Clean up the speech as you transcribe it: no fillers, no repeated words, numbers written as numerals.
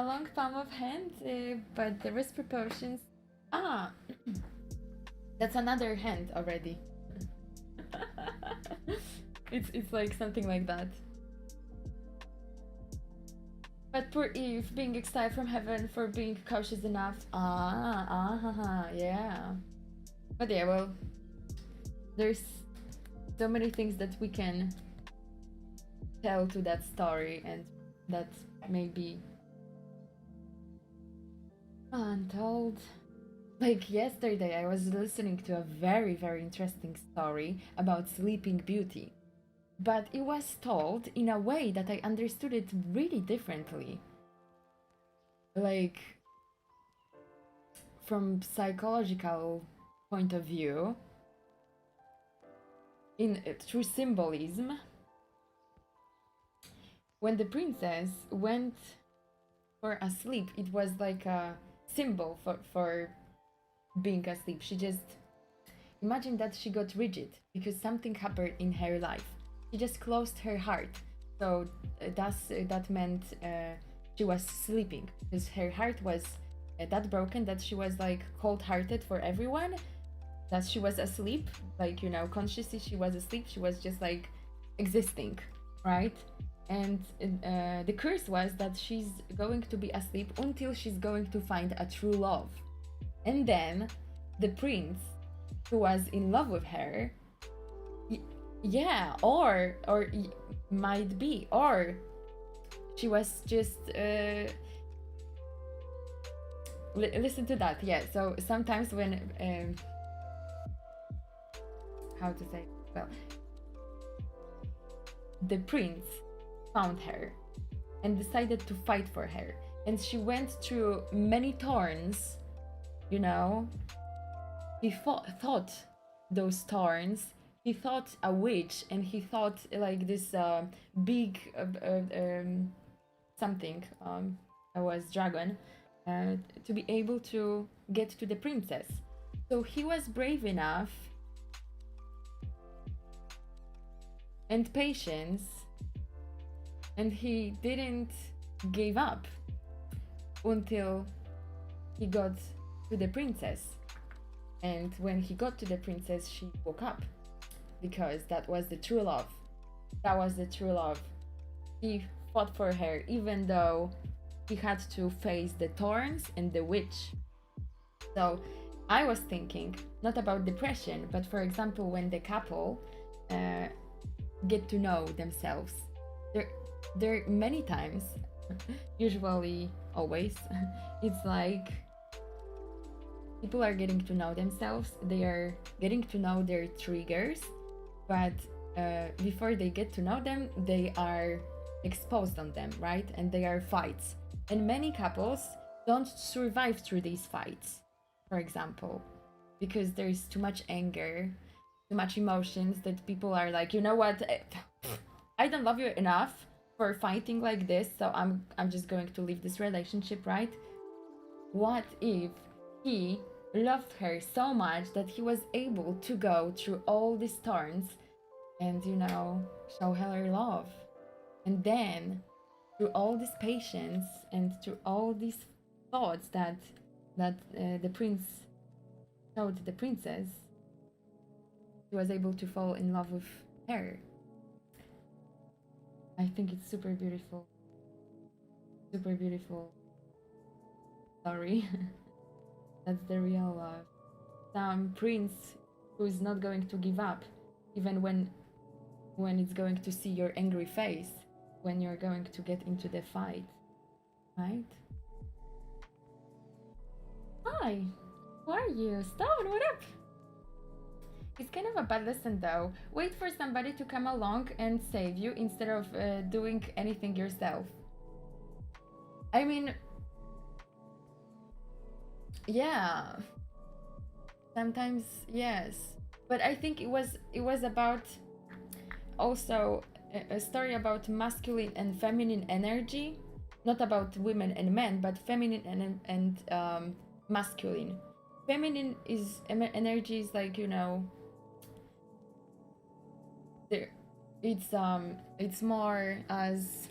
a long palm of hand, but the wrist proportions. Ah, that's another hand already. It's like something like that. But poor Eve, being exiled from heaven for being cautious enough. Yeah. But yeah, well, there's so many things that we can tell to that story, and that maybe untold. Like yesterday, I was listening to a very, very interesting story about Sleeping Beauty, but it was told in a way that I understood it really differently. Like, from psychological point of view, in through symbolism, when the princess went for a sleep, it was like a symbol for being asleep. She just imagine that she got rigid because something happened in her life. She just closed her heart. So that meant she was sleeping because her heart was that broken that she was like cold-hearted for everyone. That she was asleep, like, you know, consciously she was asleep. She was just like existing, right? And the curse was that she's going to be asleep until she's going to find a true love. And then the prince who was in love with her, yeah, or might be, or she was just listen to that. Yeah, so sometimes when how to say, well, the prince found her and decided to fight for her, and she went through many thorns, you know. He thought those thorns, he thought a witch, and he thought like this big something, that was dragon, to be able to get to the princess. So he was brave enough and patience, and he didn't give up until he got to the princess. And when he got to the princess, she woke up because that was the true love. That was the true love. He fought for her even though he had to face the thorns and the witch. So I was thinking not about depression, but for example, when the couple get to know themselves, there many times, usually always, it's like people are getting to know themselves, they are getting to know their triggers, but before they get to know them, they are exposed on them, right? And they are fights. And many couples don't survive through these fights, for example, because there's too much anger, too much emotions that people are like, you know what? I don't love you enough for fighting like this, so I'm just going to leave this relationship, right? What if he loved her so much that he was able to go through all these thorns and, you know, show her love? And then through all this patience and through all these thoughts that the prince showed the princess, he was able to fall in love with her. I think it's super beautiful. Super beautiful story. That's the real love. Some prince who is not going to give up, even when it's going to see your angry face, when you're going to get into the fight, right? Hi, who are you? Stone, what up? It's kind of a bad lesson though. Wait for somebody to come along and save you instead of doing anything yourself. I mean, yeah, sometimes yes, but I think it was about also a story about masculine and feminine energy, not about women and men, but feminine and masculine. Feminine is energy is like, you know, there, it's more as